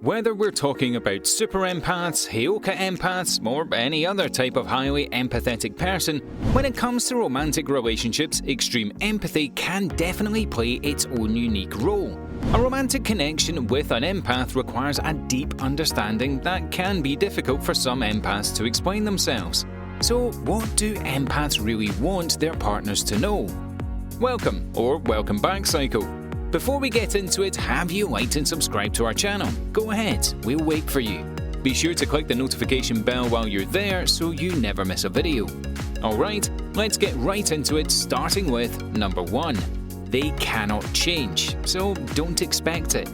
Whether we're talking about super empaths, Heoka empaths, or any other type of highly empathetic person, when it comes to romantic relationships, extreme empathy can definitely play its own unique role. A romantic connection with an empath requires a deep understanding that can be difficult for some empaths to explain themselves. So, what do empaths really want their partners to know? Welcome, or welcome back, Psycho. Before we get into it, have you liked and subscribed to our channel? Go ahead, we'll wait for you. Be sure to click the notification bell while you're there so you never miss a video. Alright, let's get right into it, starting with number 1. They cannot change, so don't expect it.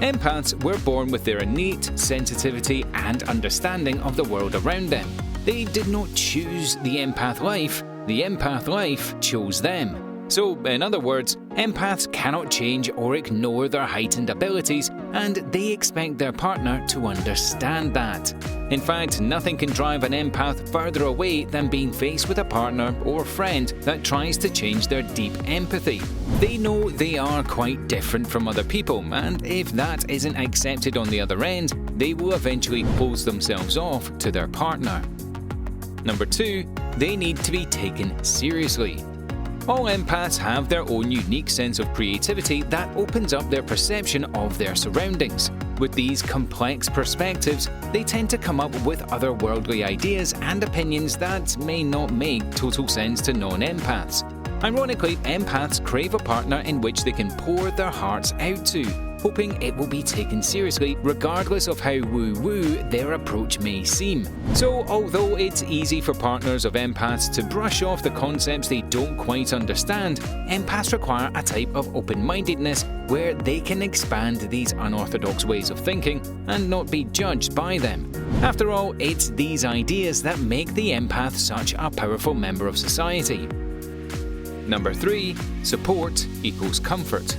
Empaths were born with their innate sensitivity and understanding of the world around them. They did not choose the empath life chose them. So, in other words, empaths cannot change or ignore their heightened abilities, and they expect their partner to understand that. In fact, nothing can drive an empath further away than being faced with a partner or friend that tries to change their deep empathy. They know they are quite different from other people, and if that isn't accepted on the other end, they will eventually close themselves off to their partner. Number 2, they need to be taken seriously. All empaths have their own unique sense of creativity that opens up their perception of their surroundings. With these complex perspectives, they tend to come up with otherworldly ideas and opinions that may not make total sense to non-empaths. Ironically, empaths crave a partner in which they can pour their hearts out to, hoping it will be taken seriously regardless of how woo-woo their approach may seem. So, although it's easy for partners of empaths to brush off the concepts they don't quite understand, empaths require a type of open-mindedness where they can expand these unorthodox ways of thinking and not be judged by them. After all, it's these ideas that make the empath such a powerful member of society. Number 3, support equals comfort.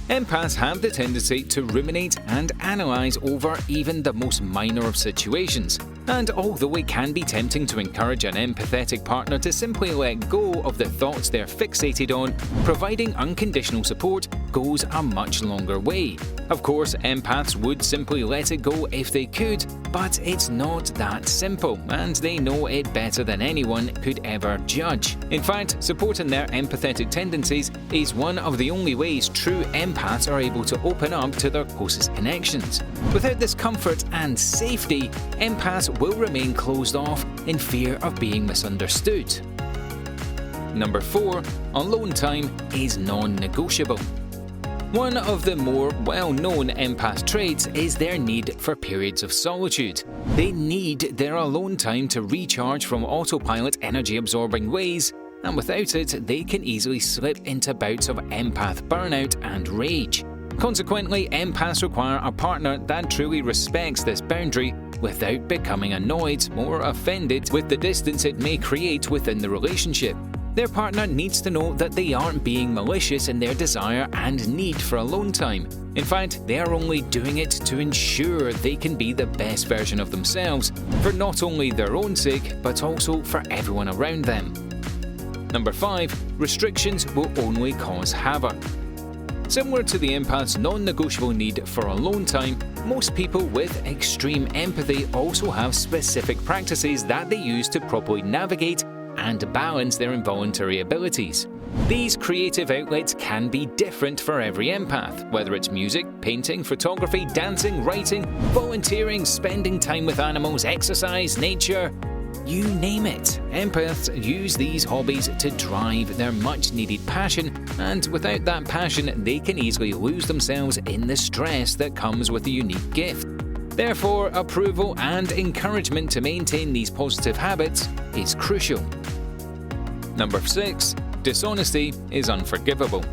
Empaths have the tendency to ruminate and analyze over even the most minor of situations. And although it can be tempting to encourage an empathetic partner to simply let go of the thoughts they're fixated on, providing unconditional support goes a much longer way. Of course, empaths would simply let it go if they could, but it's not that simple, and they know it better than anyone could ever judge. In fact, supporting their empathetic tendencies is one of the only ways true empaths are able to open up to their closest connections. Without this comfort and safety, empaths will remain closed off in fear of being misunderstood. Number 4, alone time is non-negotiable. One of the more well-known empath traits is their need for periods of solitude. They need their alone time to recharge from autopilot energy-absorbing ways, and without it, they can easily slip into bouts of empath burnout and rage. Consequently, empaths require a partner that truly respects this boundary without becoming annoyed or offended with the distance it may create within the relationship. Their partner needs to know that they aren't being malicious in their desire and need for alone time. In fact, they are only doing it to ensure they can be the best version of themselves, for not only their own sake, but also for everyone around them. Number 5, restrictions will only cause havoc. Similar to the empath's non-negotiable need for alone time, most people with extreme empathy also have specific practices that they use to properly navigate and balance their involuntary abilities. These creative outlets can be different for every empath, whether it's music, painting, photography, dancing, writing, volunteering, spending time with animals, exercise, nature. You name it. Empaths use these hobbies to drive their much-needed passion, and without that passion, they can easily lose themselves in the stress that comes with a unique gift. Therefore, approval and encouragement to maintain these positive habits is crucial. Number 6, dishonesty is unforgivable.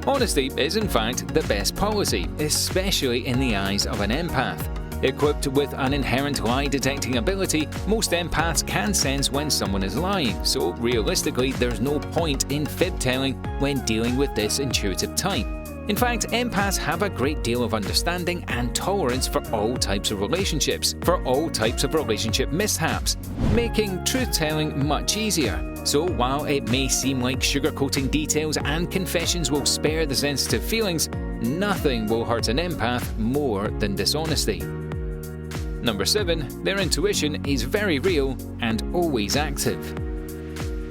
Honesty is in fact the best policy, especially in the eyes of an empath. Equipped with an inherent lie-detecting ability, most empaths can sense when someone is lying, so realistically there's no point in fib-telling when dealing with this intuitive type. In fact, empaths have a great deal of understanding and tolerance for all types of relationships, for all types of relationship mishaps, making truth-telling much easier. So while it may seem like sugarcoating details and confessions will spare the sensitive feelings, nothing will hurt an empath more than dishonesty. Number 7. Their intuition is very real and always active.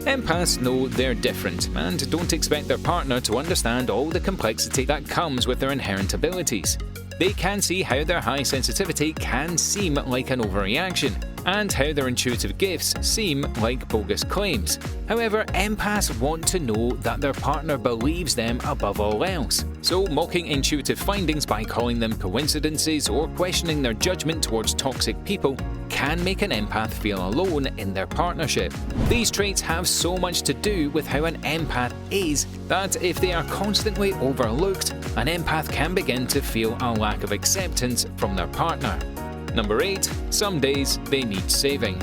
Empaths know they're different and don't expect their partner to understand all the complexity that comes with their inherent abilities. They can see how their high sensitivity can seem like an overreaction, and how their intuitive gifts seem like bogus claims. However, empaths want to know that their partner believes them above all else. So mocking intuitive findings by calling them coincidences or questioning their judgment towards toxic people can make an empath feel alone in their partnership. These traits have so much to do with how an empath is that if they are constantly overlooked, an empath can begin to feel a lack of acceptance from their partner. Number 8. Some days they need saving.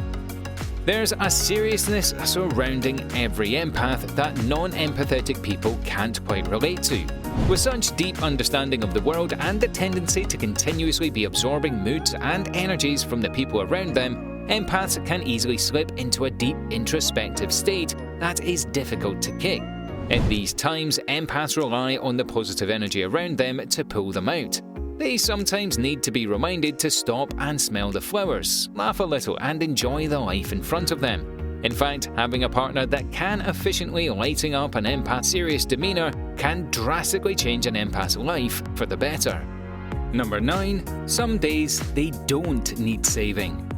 There's a seriousness surrounding every empath that non-empathetic people can't quite relate to. With such deep understanding of the world and the tendency to continuously be absorbing moods and energies from the people around them, empaths can easily slip into a deep introspective state that is difficult to kick. At these times, empaths rely on the positive energy around them to pull them out. They sometimes need to be reminded to stop and smell the flowers, laugh a little and enjoy the life in front of them. In fact, having a partner that can efficiently lighting up an empath's serious demeanor can drastically change an empath's life for the better. Number 9. Some days they don't need saving.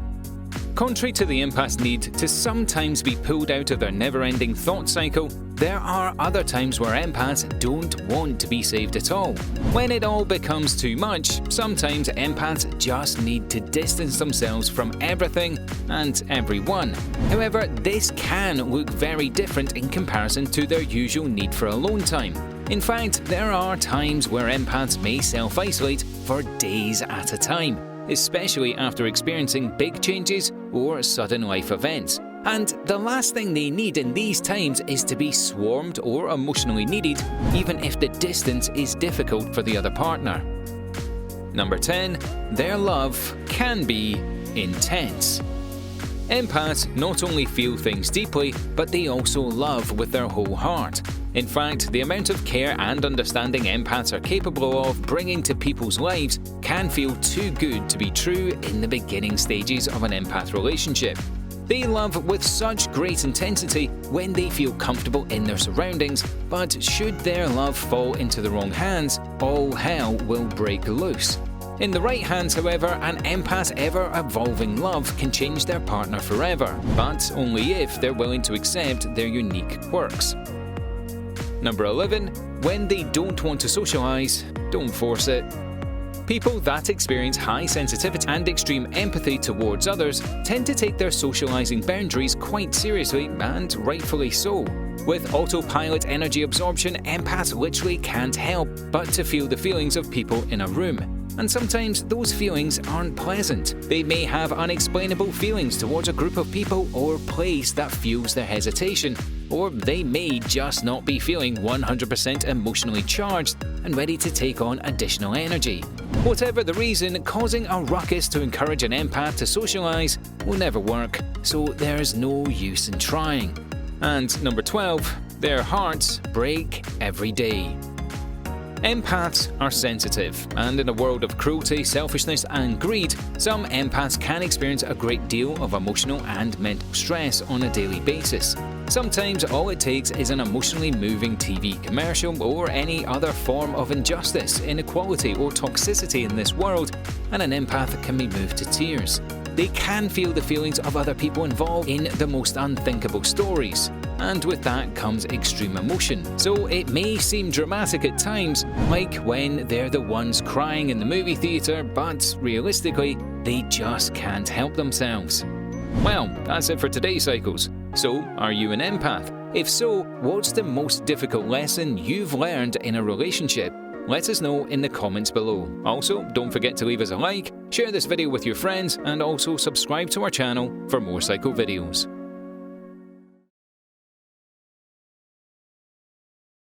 Contrary to the empath's need to sometimes be pulled out of their never-ending thought cycle, there are other times where empaths don't want to be saved at all. When it all becomes too much, sometimes empaths just need to distance themselves from everything and everyone. However, this can look very different in comparison to their usual need for alone time. In fact, there are times where empaths may self-isolate for days at a time, especially after experiencing big changes or sudden life events. And the last thing they need in these times is to be swarmed or emotionally needed, even if the distance is difficult for the other partner. Number 10. Their love can be intense. Empaths not only feel things deeply, but they also love with their whole heart. In fact, the amount of care and understanding empaths are capable of bringing to people's lives can feel too good to be true in the beginning stages of an empath relationship. They love with such great intensity when they feel comfortable in their surroundings, but should their love fall into the wrong hands, all hell will break loose. In the right hands, however, an empath's ever-evolving love can change their partner forever, but only if they're willing to accept their unique quirks. Number 11. When they don't want to socialize, don't force it. People that experience high sensitivity and extreme empathy towards others tend to take their socializing boundaries quite seriously, and rightfully so. With autopilot energy absorption, empaths literally can't help but to feel the feelings of people in a room. And sometimes those feelings aren't pleasant. They may have unexplainable feelings towards a group of people or place that fuels their hesitation, or they may just not be feeling 100% emotionally charged and ready to take on additional energy. Whatever the reason, causing a ruckus to encourage an empath to socialize will never work, so there's no use in trying. And number 12, their hearts break every day. Empaths are sensitive, and in a world of cruelty, selfishness and greed, some empaths can experience a great deal of emotional and mental stress on a daily basis. Sometimes all it takes is an emotionally moving TV commercial or any other form of injustice, inequality or toxicity in this world, and an empath can be moved to tears. They can feel the feelings of other people involved in the most unthinkable stories, and with that comes extreme emotion. So it may seem dramatic at times, like when they're the ones crying in the movie theatre, but realistically, they just can't help themselves. Well, that's it for today's Cycles. So, are you an empath? If so, what's the most difficult lesson you've learned in a relationship? Let us know in the comments below. Also, don't forget to leave us a like, share this video with your friends, and also subscribe to our channel for more Psycho videos.